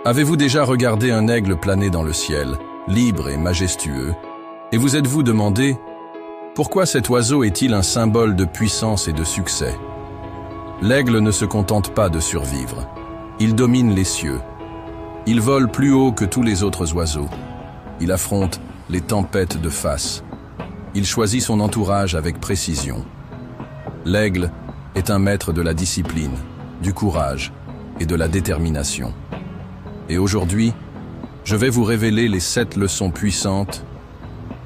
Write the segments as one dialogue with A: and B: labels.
A: Avez-vous déjà regardé un aigle planer dans le ciel, libre et majestueux, et vous êtes-vous demandé pourquoi cet oiseau est-il un symbole de puissance et de succès? L'aigle ne se contente pas de survivre. Il domine les cieux. Il vole plus haut que tous les autres oiseaux. Il affronte les tempêtes de face. Il choisit son entourage avec précision. L'aigle est un maître de la discipline, du courage et de la détermination. Et aujourd'hui, je vais vous révéler les 7 leçons puissantes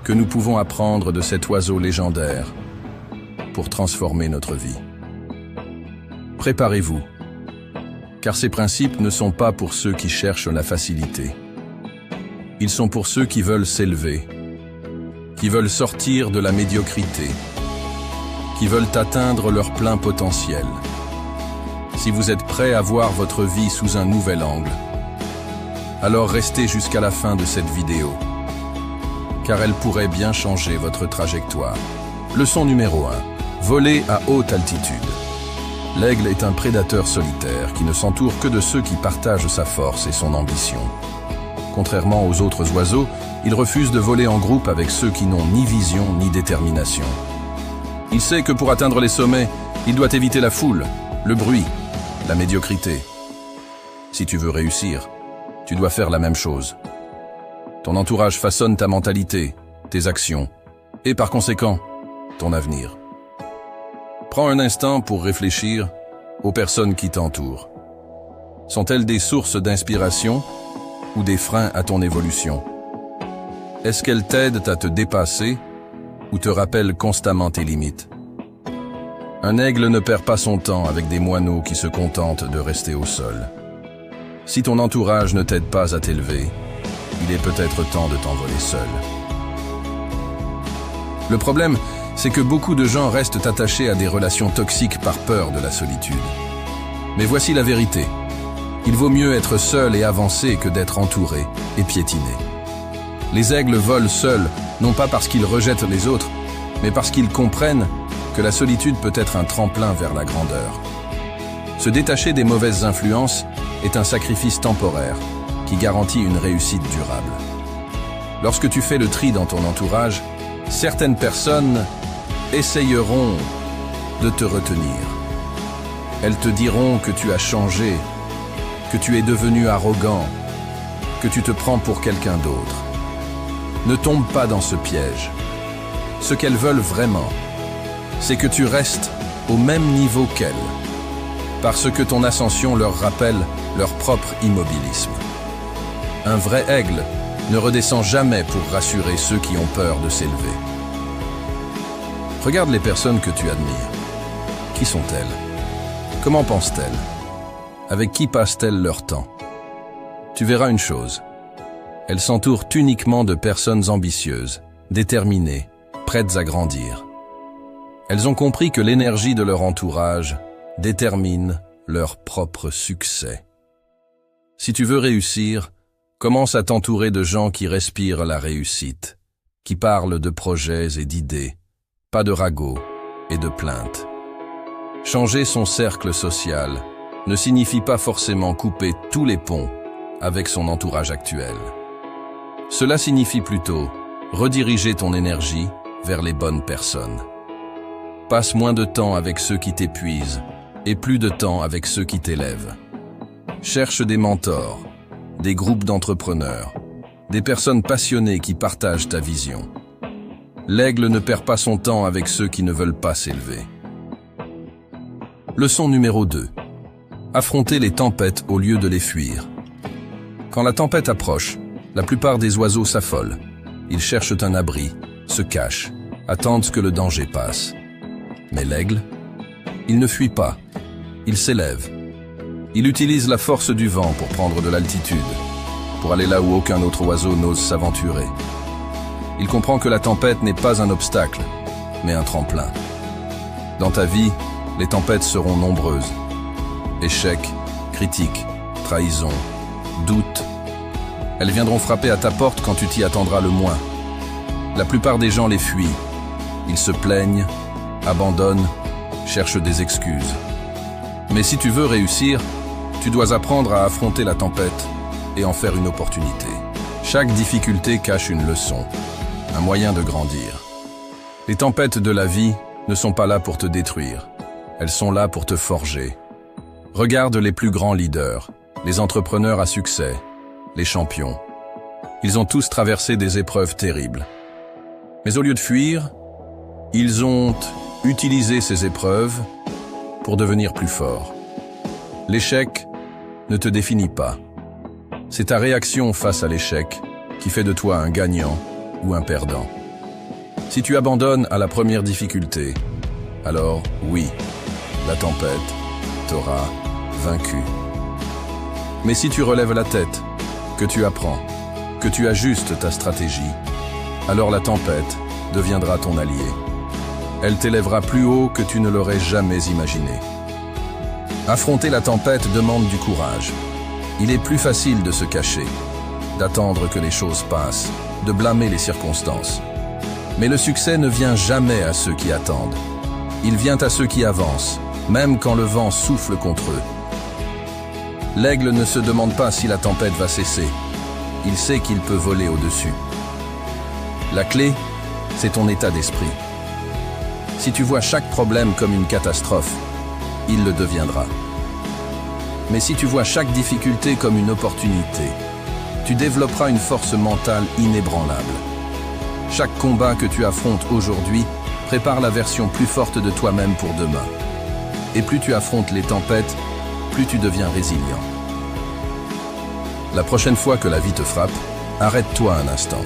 A: que nous pouvons apprendre de cet oiseau légendaire pour transformer notre vie. Préparez-vous, car ces principes ne sont pas pour ceux qui cherchent la facilité. Ils sont pour ceux qui veulent s'élever, qui veulent sortir de la médiocrité, qui veulent atteindre leur plein potentiel. Si vous êtes prêt à voir votre vie sous un nouvel angle, alors restez jusqu'à la fin de cette vidéo, car elle pourrait bien changer votre trajectoire. Leçon numéro 1. Voler à haute altitude. L'aigle est un prédateur solitaire qui ne s'entoure que de ceux qui partagent sa force et son ambition. Contrairement aux autres oiseaux, il refuse de voler en groupe avec ceux qui n'ont ni vision ni détermination. Il sait que pour atteindre les sommets, il doit éviter la foule, le bruit, la médiocrité. Si tu veux réussir, tu dois faire la même chose. Ton entourage façonne ta mentalité, tes actions, et par conséquent, ton avenir. Prends un instant pour réfléchir aux personnes qui t'entourent. Sont-elles des sources d'inspiration ou des freins à ton évolution? Est-ce qu'elles t'aident à te dépasser ou te rappellent constamment tes limites? Un aigle ne perd pas son temps avec des moineaux qui se contentent de rester au sol. Si ton entourage ne t'aide pas à t'élever, il est peut-être temps de t'envoler seul. Le problème, c'est que beaucoup de gens restent attachés à des relations toxiques par peur de la solitude. Mais voici la vérité. Il vaut mieux être seul et avancer que d'être entouré et piétiné. Les aigles volent seuls, non pas parce qu'ils rejettent les autres, mais parce qu'ils comprennent que la solitude peut être un tremplin vers la grandeur. Se détacher des mauvaises influences est un sacrifice temporaire qui garantit une réussite durable. Lorsque tu fais le tri dans ton entourage, certaines personnes essayeront de te retenir. Elles te diront que tu as changé, que tu es devenu arrogant, que tu te prends pour quelqu'un d'autre. Ne tombe pas dans ce piège. Ce qu'elles veulent vraiment, c'est que tu restes au même niveau qu'elles, parce que ton ascension leur rappelle leur propre immobilisme. Un vrai aigle ne redescend jamais pour rassurer ceux qui ont peur de s'élever. Regarde les personnes que tu admires. Qui sont-elles? Comment pensent-elles? Avec qui passent-elles leur temps? Tu verras une chose. Elles s'entourent uniquement de personnes ambitieuses, déterminées, prêtes à grandir. Elles ont compris que l'énergie de leur entourage détermine leur propre succès. Si tu veux réussir, commence à t'entourer de gens qui respirent la réussite, qui parlent de projets et d'idées, pas de ragots et de plaintes. Changer son cercle social ne signifie pas forcément couper tous les ponts avec son entourage actuel. Cela signifie plutôt rediriger ton énergie vers les bonnes personnes. Passe moins de temps avec ceux qui t'épuisent et plus de temps avec ceux qui t'élèvent. Cherche des mentors, des groupes d'entrepreneurs, des personnes passionnées qui partagent ta vision. L'aigle ne perd pas son temps avec ceux qui ne veulent pas s'élever. Leçon numéro 2. Affronter les tempêtes au lieu de les fuir. Quand la tempête approche, la plupart des oiseaux s'affolent. Ils cherchent un abri, se cachent, attendent que le danger passe. Mais l'aigle, il ne fuit pas, il s'élève. Il utilise la force du vent pour prendre de l'altitude, pour aller là où aucun autre oiseau n'ose s'aventurer. Il comprend que la tempête n'est pas un obstacle, mais un tremplin. Dans ta vie, les tempêtes seront nombreuses. Échecs, critiques, trahisons, doutes. Elles viendront frapper à ta porte quand tu t'y attendras le moins. La plupart des gens les fuient. Ils se plaignent, abandonnent, cherchent des excuses. Mais si tu veux réussir, tu dois apprendre à affronter la tempête et en faire une opportunité. Chaque difficulté cache une leçon, un moyen de grandir. Les tempêtes de la vie ne sont pas là pour te détruire, elles sont là pour te forger. Regarde les plus grands leaders, les entrepreneurs à succès, les champions. Ils ont tous traversé des épreuves terribles. Mais au lieu de fuir, ils ont utilisé ces épreuves pour devenir plus forts. L'échec ne te définit pas. C'est ta réaction face à l'échec qui fait de toi un gagnant ou un perdant. Si tu abandonnes à la première difficulté, alors oui, la tempête t'aura vaincu. Mais si tu relèves la tête, que tu apprends, que tu ajustes ta stratégie, alors la tempête deviendra ton allié. Elle t'élèvera plus haut que tu ne l'aurais jamais imaginé. Affronter la tempête demande du courage. Il est plus facile de se cacher, d'attendre que les choses passent, de blâmer les circonstances. Mais le succès ne vient jamais à ceux qui attendent. Il vient à ceux qui avancent, même quand le vent souffle contre eux. L'aigle ne se demande pas si la tempête va cesser. Il sait qu'il peut voler au-dessus. La clé, c'est ton état d'esprit. Si tu vois chaque problème comme une catastrophe, il le deviendra. Mais si tu vois chaque difficulté comme une opportunité, tu développeras une force mentale inébranlable. Chaque combat que tu affrontes aujourd'hui prépare la version plus forte de toi-même pour demain. Et plus tu affrontes les tempêtes, plus tu deviens résilient. La prochaine fois que la vie te frappe, arrête-toi un instant.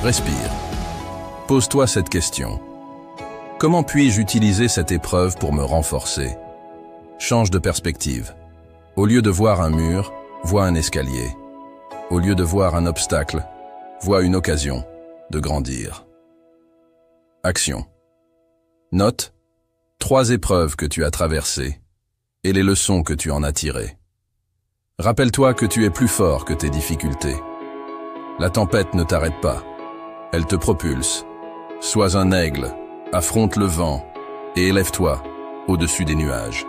A: Respire. Pose-toi cette question. Comment puis-je utiliser cette épreuve pour me renforcer? Change de perspective. Au lieu de voir un mur, vois un escalier. Au lieu de voir un obstacle, vois une occasion de grandir. Action. Note 3 épreuves que tu as traversées et les leçons que tu en as tirées. Rappelle-toi que tu es plus fort que tes difficultés. La tempête ne t'arrête pas, elle te propulse. Sois un aigle, affronte le vent et élève-toi au-dessus des nuages.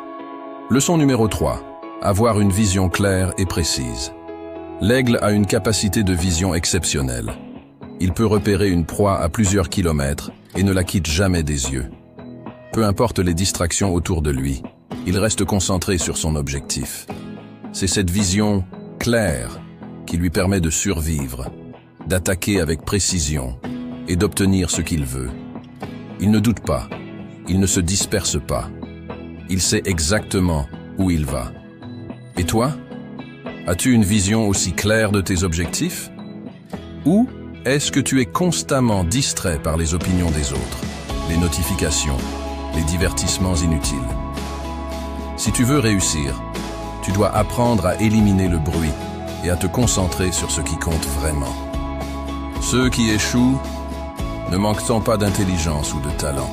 A: Leçon numéro 3. Avoir une vision claire et précise. L'aigle a une capacité de vision exceptionnelle. Il peut repérer une proie à plusieurs kilomètres et ne la quitte jamais des yeux. Peu importe les distractions autour de lui, il reste concentré sur son objectif. C'est cette vision claire qui lui permet de survivre, d'attaquer avec précision et d'obtenir ce qu'il veut. Il ne doute pas, il ne se disperse pas. Il sait exactement où il va. Et toi? As-tu une vision aussi claire de tes objectifs? Ou est-ce que tu es constamment distrait par les opinions des autres, les notifications, les divertissements inutiles? Si tu veux réussir, tu dois apprendre à éliminer le bruit et à te concentrer sur ce qui compte vraiment. Ceux qui échouent ne manquent pas d'intelligence ou de talent.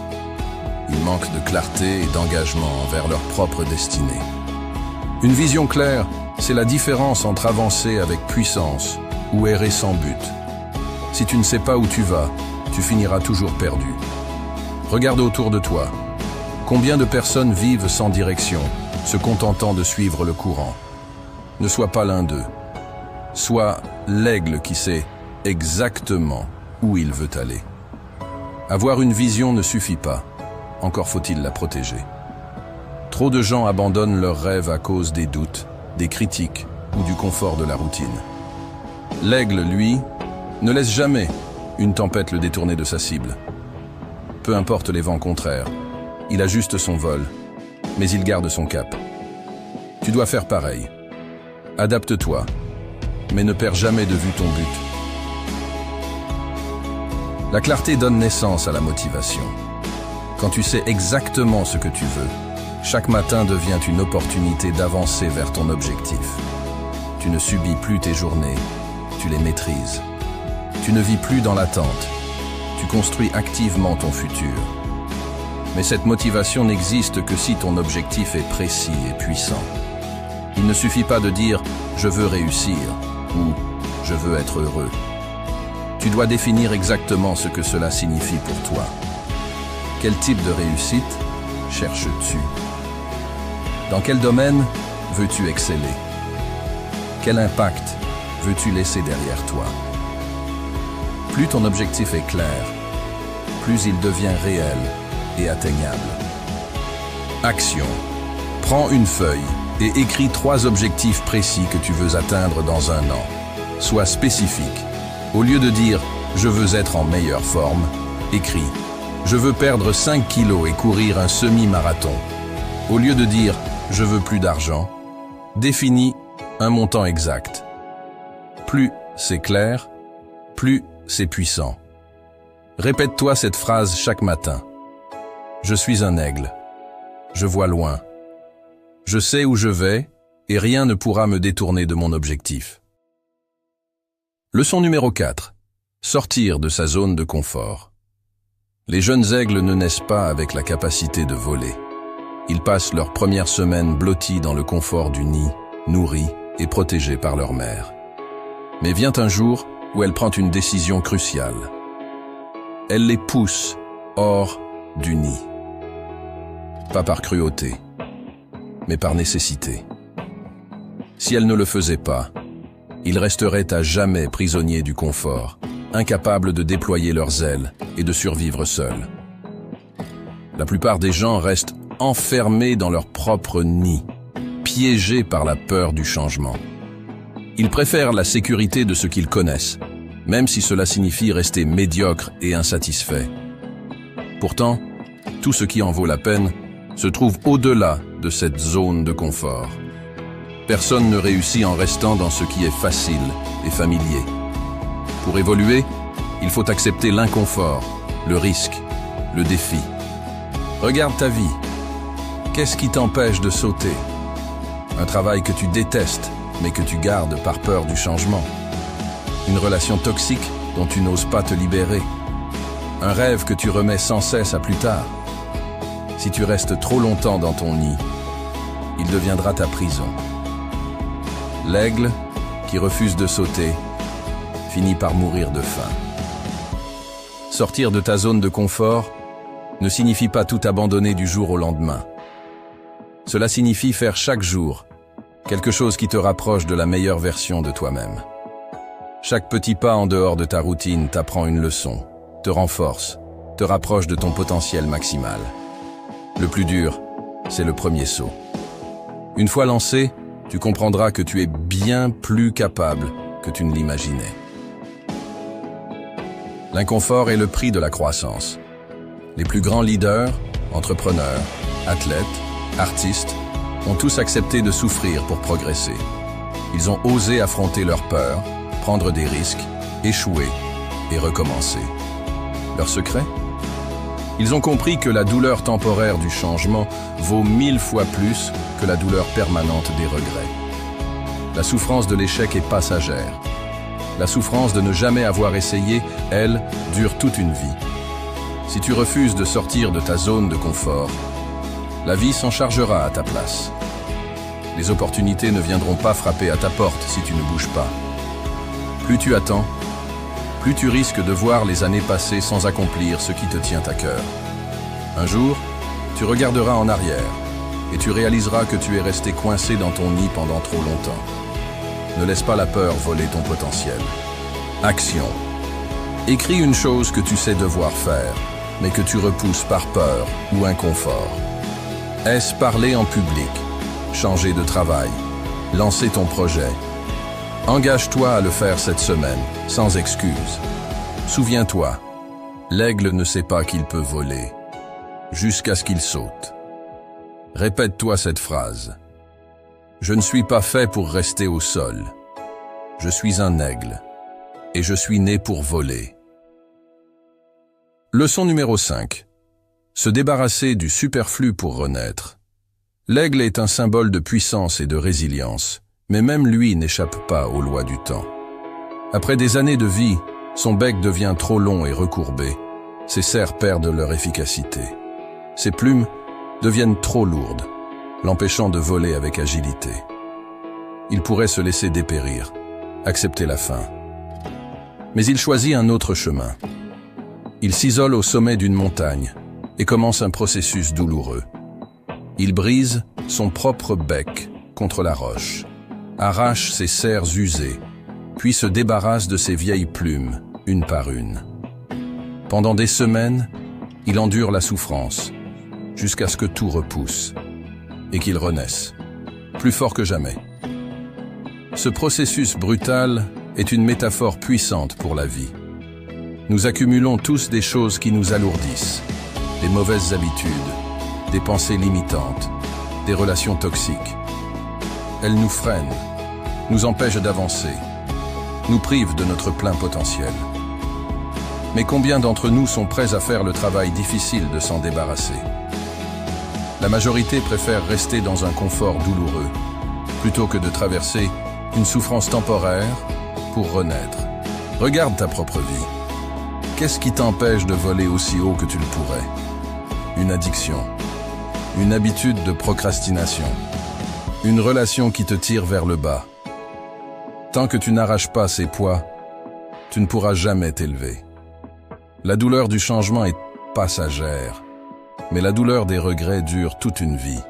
A: Ils manquent de clarté et d'engagement envers leur propre destinée. Une vision claire, c'est la différence entre avancer avec puissance ou errer sans but. Si tu ne sais pas où tu vas, tu finiras toujours perdu. Regarde autour de toi. Combien de personnes vivent sans direction, se contentant de suivre le courant? Ne sois pas l'un d'eux. Sois l'aigle qui sait exactement où il veut aller. Avoir une vision ne suffit pas. Encore faut-il la protéger. Trop de gens abandonnent leurs rêves à cause des doutes, des critiques ou du confort de la routine. L'aigle, lui, ne laisse jamais une tempête le détourner de sa cible. Peu importe les vents contraires, il ajuste son vol, mais il garde son cap. Tu dois faire pareil. Adapte-toi, mais ne perds jamais de vue ton but. La clarté donne naissance à la motivation. Quand tu sais exactement ce que tu veux, chaque matin devient une opportunité d'avancer vers ton objectif. Tu ne subis plus tes journées, tu les maîtrises. Tu ne vis plus dans l'attente, tu construis activement ton futur. Mais cette motivation n'existe que si ton objectif est précis et puissant. Il ne suffit pas de dire « je veux réussir » ou « je veux être heureux ». Tu dois définir exactement ce que cela signifie pour toi. Quel type de réussite cherches-tu? Dans quel domaine veux-tu exceller? Quel impact veux-tu laisser derrière toi? Plus ton objectif est clair, plus il devient réel et atteignable. Action. Prends une feuille et écris 3 objectifs précis que tu veux atteindre dans un an. Sois spécifique. Au lieu de dire « je veux être en meilleure forme », écris « je veux perdre 5 kilos et courir un semi-marathon ». Au lieu de dire « je veux plus d'argent », définis un montant exact. Plus c'est clair, plus c'est puissant. Répète-toi cette phrase chaque matin. Je suis un aigle. Je vois loin. Je sais où je vais et rien ne pourra me détourner de mon objectif. Leçon numéro 4. Sortir de sa zone de confort. Les jeunes aigles ne naissent pas avec la capacité de voler. Ils passent leurs premières semaines blottis dans le confort du nid, nourris et protégés par leur mère. Mais vient un jour où elle prend une décision cruciale. Elle les pousse hors du nid. Pas par cruauté, mais par nécessité. Si elle ne le faisait pas, ils resteraient à jamais prisonniers du confort, incapables de déployer leurs ailes et de survivre seuls. La plupart des gens restent enfermés dans leur propre nid, piégés par la peur du changement. Ils préfèrent la sécurité de ce qu'ils connaissent, même si cela signifie rester médiocre et insatisfait. Pourtant, tout ce qui en vaut la peine se trouve au-delà de cette zone de confort. Personne ne réussit en restant dans ce qui est facile et familier. Pour évoluer, il faut accepter l'inconfort, le risque, le défi. Regarde ta vie. Qu'est-ce qui t'empêche de sauter? Un travail que tu détestes, mais que tu gardes par peur du changement. Une relation toxique dont tu n'oses pas te libérer. Un rêve que tu remets sans cesse à plus tard. Si tu restes trop longtemps dans ton nid, il deviendra ta prison. L'aigle, qui refuse de sauter, finit par mourir de faim. Sortir de ta zone de confort ne signifie pas tout abandonner du jour au lendemain. Cela signifie faire chaque jour quelque chose qui te rapproche de la meilleure version de toi-même. Chaque petit pas en dehors de ta routine t'apprend une leçon, te renforce, te rapproche de ton potentiel maximal. Le plus dur, c'est le premier saut. Une fois lancé, tu comprendras que tu es bien plus capable que tu ne l'imaginais. L'inconfort est le prix de la croissance. Les plus grands leaders, entrepreneurs, athlètes, artistes, ont tous accepté de souffrir pour progresser. Ils ont osé affronter leurs peurs, prendre des risques, échouer et recommencer. Leur secret ? Ils ont compris que la douleur temporaire du changement vaut 1000 fois plus que la douleur permanente des regrets. La souffrance de l'échec est passagère. La souffrance de ne jamais avoir essayé, elle, dure toute une vie. Si tu refuses de sortir de ta zone de confort, la vie s'en chargera à ta place. Les opportunités ne viendront pas frapper à ta porte si tu ne bouges pas. Plus tu attends, plus tu risques de voir les années passer sans accomplir ce qui te tient à cœur. Un jour, tu regarderas en arrière et tu réaliseras que tu es resté coincé dans ton nid pendant trop longtemps. Ne laisse pas la peur voler ton potentiel. Action. Écris une chose que tu sais devoir faire, mais que tu repousses par peur ou inconfort. Est-ce parler en public, changer de travail, lancer ton projet? Engage-toi à le faire cette semaine, sans excuse. Souviens-toi, l'aigle ne sait pas qu'il peut voler, jusqu'à ce qu'il saute. Répète-toi cette phrase. Je ne suis pas fait pour rester au sol. Je suis un aigle, et je suis né pour voler. Leçon numéro 5. Se débarrasser du superflu pour renaître. L'aigle est un symbole de puissance et de résilience, mais même lui n'échappe pas aux lois du temps. Après des années de vie, son bec devient trop long et recourbé, ses serres perdent leur efficacité. Ses plumes deviennent trop lourdes, l'empêchant de voler avec agilité. Il pourrait se laisser dépérir, accepter la fin. Mais il choisit un autre chemin. Il s'isole au sommet d'une montagne et commence un processus douloureux. Il brise son propre bec contre la roche, arrache ses serres usées puis se débarrasse de ses vieilles plumes, une par une. Pendant des semaines, il endure la souffrance, jusqu'à ce que tout repousse, et qu'il renaisse, plus fort que jamais. Ce processus brutal est une métaphore puissante pour la vie. Nous accumulons tous des choses qui nous alourdissent, des mauvaises habitudes, des pensées limitantes, des relations toxiques. Elles nous freinent, nous empêchent d'avancer, nous privent de notre plein potentiel. Mais combien d'entre nous sont prêts à faire le travail difficile de s'en débarrasser? La majorité préfère rester dans un confort douloureux, plutôt que de traverser une souffrance temporaire pour renaître. Regarde ta propre vie. Qu'est-ce qui t'empêche de voler aussi haut que tu le pourrais? Une addiction, une habitude de procrastination, une relation qui te tire vers le bas. Tant que tu n'arraches pas ces poids, tu ne pourras jamais t'élever. La douleur du changement est passagère, mais la douleur des regrets dure toute une vie.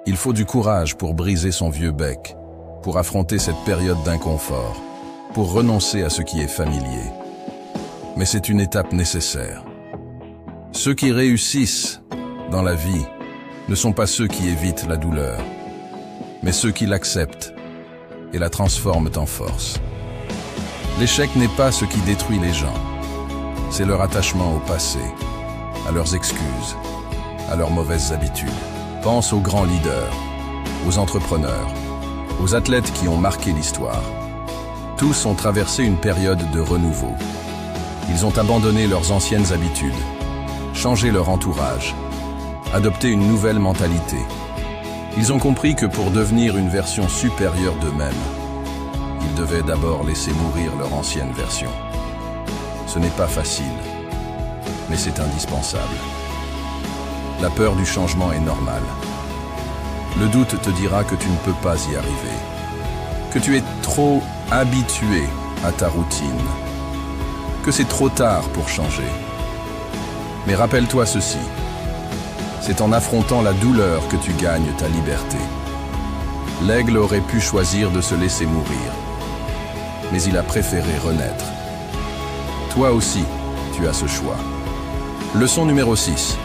A: Il faut du courage pour briser son vieux bec, pour affronter cette période d'inconfort, pour renoncer à ce qui est familier. Mais c'est une étape nécessaire. Ceux qui réussissent dans la vie ne sont pas ceux qui évitent la douleur, mais ceux qui l'acceptent et la transforment en force. L'échec n'est pas ce qui détruit les gens, c'est leur attachement au passé, à leurs excuses, à leurs mauvaises habitudes. Pense aux grands leaders, aux entrepreneurs, aux athlètes qui ont marqué l'histoire. Tous ont traversé une période de renouveau. Ils ont abandonné leurs anciennes habitudes, changé leur entourage, adopté une nouvelle mentalité. Ils ont compris que pour devenir une version supérieure d'eux-mêmes, ils devaient d'abord laisser mourir leur ancienne version. Ce n'est pas facile, mais c'est indispensable. La peur du changement est normale. Le doute te dira que tu ne peux pas y arriver, que tu es trop habitué à ta routine, que c'est trop tard pour changer. Mais rappelle-toi ceci, c'est en affrontant la douleur que tu gagnes ta liberté. L'aigle aurait pu choisir de se laisser mourir, mais il a préféré renaître. Toi aussi, tu as ce choix. Leçon numéro 6.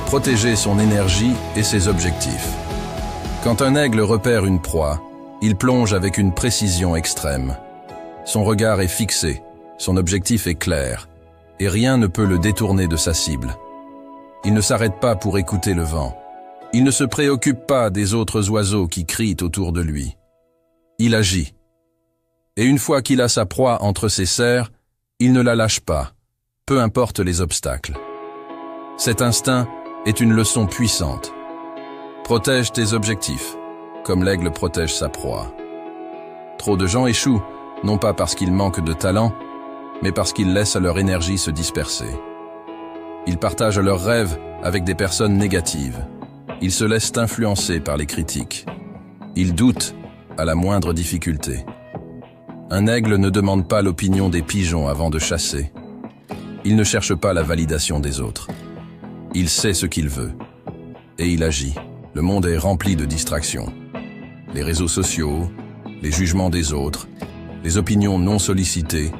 A: Protéger son énergie et ses objectifs. Quand un aigle repère une proie, il plonge avec une précision extrême. Son regard est fixé, son objectif est clair, et rien ne peut le détourner de sa cible. Il ne s'arrête pas pour écouter le vent. Il ne se préoccupe pas des autres oiseaux qui crient autour de lui. Il agit. Et une fois qu'il a sa proie entre ses serres, il ne la lâche pas, peu importe les obstacles. Cet instinct est une leçon puissante. Protège tes objectifs, comme l'aigle protège sa proie. Trop de gens échouent, non pas parce qu'ils manquent de talent, mais parce qu'ils laissent leur énergie se disperser. Ils partagent leurs rêves avec des personnes négatives. Ils se laissent influencer par les critiques. Ils doutent à la moindre difficulté. Un aigle ne demande pas l'opinion des pigeons avant de chasser. Il ne cherche pas la validation des autres. Il sait ce qu'il veut. Et il agit. Le monde est rempli de distractions. Les réseaux sociaux, les jugements des autres, les opinions non sollicitées.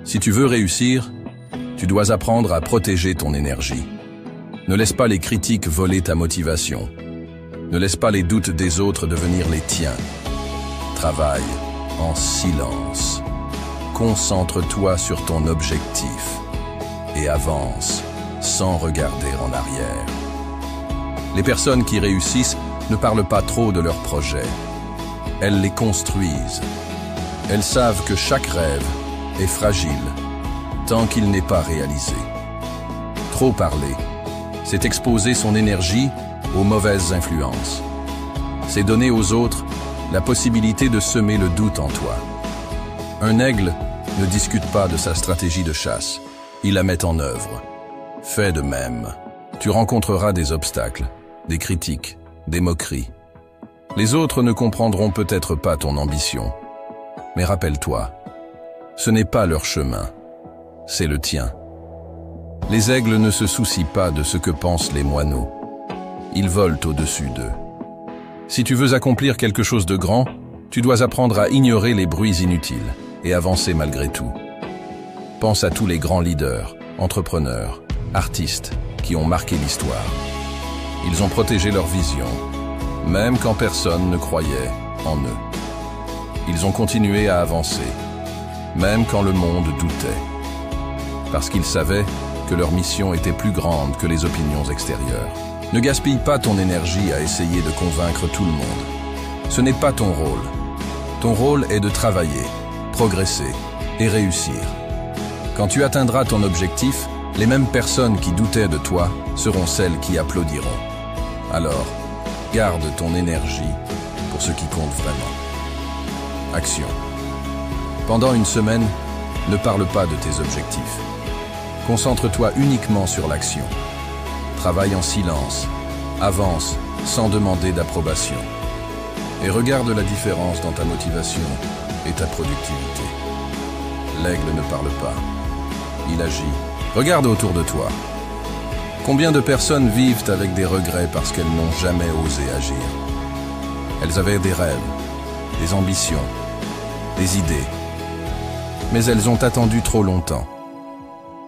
A: Si tu veux réussir, tu dois apprendre à protéger ton énergie. Ne laisse pas les critiques voler ta motivation. Ne laisse pas les doutes des autres devenir les tiens. Travaille en silence. Concentre-toi sur ton objectif et avance sans regarder en arrière. Les personnes qui réussissent ne parlent pas trop de leurs projets. Elles les construisent. Elles savent que chaque rêve est fragile tant qu'il n'est pas réalisé. Trop parler, c'est exposer son énergie aux mauvaises influences. C'est donner aux autres la possibilité de semer le doute en toi. Un aigle ne discute pas de sa stratégie de chasse, il la met en œuvre. Fais de même. Tu rencontreras des obstacles, des critiques, des moqueries. Les autres ne comprendront peut-être pas ton ambition. Mais rappelle-toi, ce n'est pas leur chemin, c'est le tien. Les aigles ne se soucient pas de ce que pensent les moineaux. Ils volent au-dessus d'eux. Si tu veux accomplir quelque chose de grand, Tu dois apprendre à ignorer les bruits inutiles et avancer malgré tout. Pense à tous les grands leaders, entrepreneurs, artistes qui ont marqué l'histoire. Ils ont protégé leur vision, même quand personne ne croyait en eux. Ils ont continué à avancer, même quand le monde doutait, parce qu'ils savaient que leur mission était plus grande que les opinions extérieures. Ne gaspille pas ton énergie à essayer de convaincre tout le monde. Ce n'est pas ton rôle. Ton rôle est de travailler, progresser et réussir. Quand tu atteindras ton objectif, les mêmes personnes qui doutaient de toi seront celles qui applaudiront. Alors, garde ton énergie pour ce qui compte vraiment. Action. Pendant une semaine, ne parle pas de tes objectifs. Concentre-toi uniquement sur l'action. Travaille en silence, avance sans demander d'approbation. Et regarde la différence dans ta motivation et ta productivité. L'aigle ne parle pas, il agit. Regarde autour de toi. Combien de personnes vivent avec des regrets parce qu'elles n'ont jamais osé agir? Elles avaient des rêves, des ambitions, des idées. Mais elles ont attendu trop longtemps.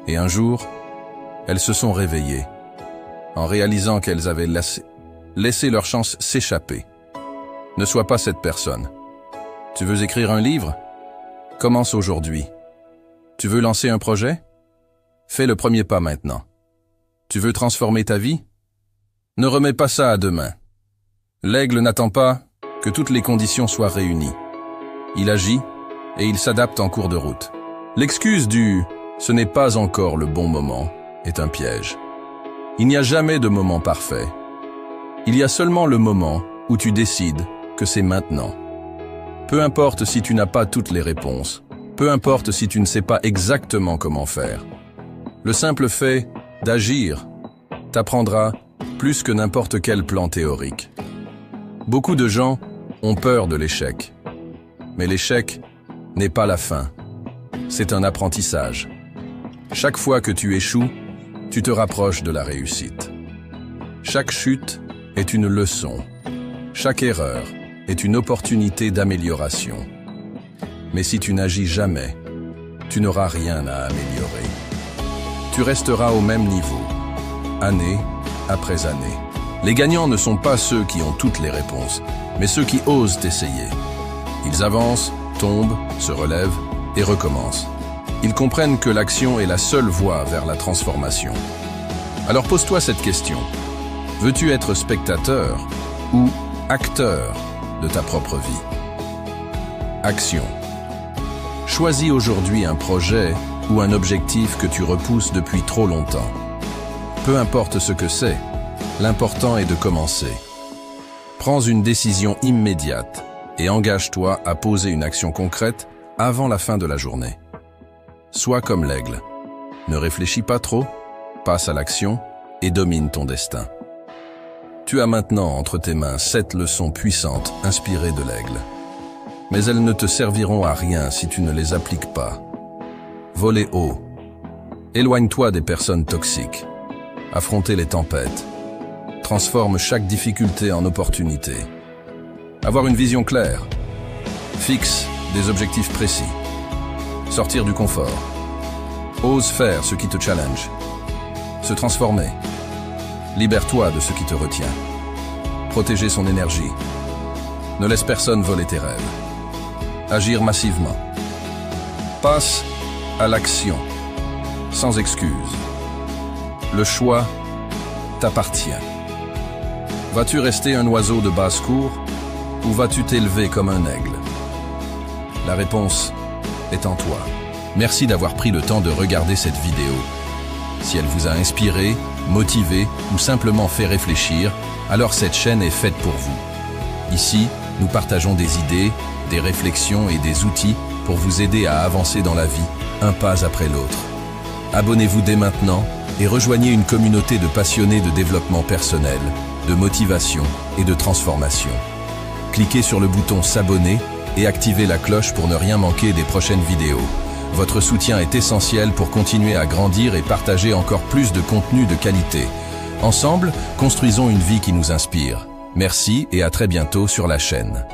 A: Et un jour, elles se sont réveillées, en réalisant qu'elles avaient laissé leur chance s'échapper. Ne sois pas cette personne. Tu veux écrire un livre? Commence aujourd'hui. Tu veux lancer un projet? Fais le premier pas maintenant. Tu veux transformer ta vie? Ne remets pas ça à demain. L'aigle n'attend pas que toutes les conditions soient réunies. Il agit et il s'adapte en cours de route. L'excuse du « ce n'est pas encore le bon moment » est un piège. Il n'y a jamais de moment parfait. Il y a seulement le moment où tu décides que c'est maintenant. Peu importe si tu n'as pas toutes les réponses, peu importe si tu ne sais pas exactement comment faire. Le simple fait d'agir t'apprendra plus que n'importe quel plan théorique. Beaucoup de gens ont peur de l'échec. Mais l'échec n'est pas la fin. C'est un apprentissage. Chaque fois que tu échoues, tu te rapproches de la réussite. Chaque chute est une leçon. Chaque erreur est une opportunité d'amélioration. Mais si tu n'agis jamais, tu n'auras rien à améliorer. Tu resteras au même niveau, année après année. Les gagnants ne sont pas ceux qui ont toutes les réponses, mais ceux qui osent essayer. Ils avancent, tombent, se relèvent et recommencent. Ils comprennent que l'action est la seule voie vers la transformation. Alors pose-toi cette question. Veux-tu être spectateur ou acteur de ta propre vie? Action. Choisis aujourd'hui un projet ou un objectif que tu repousses depuis trop longtemps. Peu importe ce que c'est, l'important est de commencer. Prends une décision immédiate et engage-toi à poser une action concrète avant la fin de la journée. Sois comme l'aigle. Ne réfléchis pas trop, passe à l'action et domine ton destin. Tu as maintenant entre tes mains 7 leçons puissantes inspirées de l'aigle. Mais elles ne te serviront à rien si tu ne les appliques pas. Voler haut. Éloigne-toi des personnes toxiques. Affronter les tempêtes. Transforme chaque difficulté en opportunité. Avoir une vision claire. Fixe des objectifs précis. Sortir du confort. Ose faire ce qui te challenge. Se transformer. Libère-toi de ce qui te retient. Protéger son énergie. Ne laisse personne voler tes rêves. Agir massivement. Passe à l'action, sans excuse. Le choix t'appartient. Vas-tu rester un oiseau de basse-cour ou vas-tu t'élever comme un aigle? La réponse est en toi. Merci d'avoir pris le temps de regarder cette vidéo. Si elle vous a inspiré, motivé ou simplement fait réfléchir, alors cette chaîne est faite pour vous. Ici, nous partageons des idées, des réflexions et des outils pour vous aider à avancer dans la vie, un pas après l'autre. Abonnez-vous dès maintenant et rejoignez une communauté de passionnés de développement personnel, de motivation et de transformation. Cliquez sur le bouton s'abonner et activez la cloche pour ne rien manquer des prochaines vidéos. Votre soutien est essentiel pour continuer à grandir et partager encore plus de contenu de qualité. Ensemble, construisons une vie qui nous inspire. Merci et à très bientôt sur la chaîne.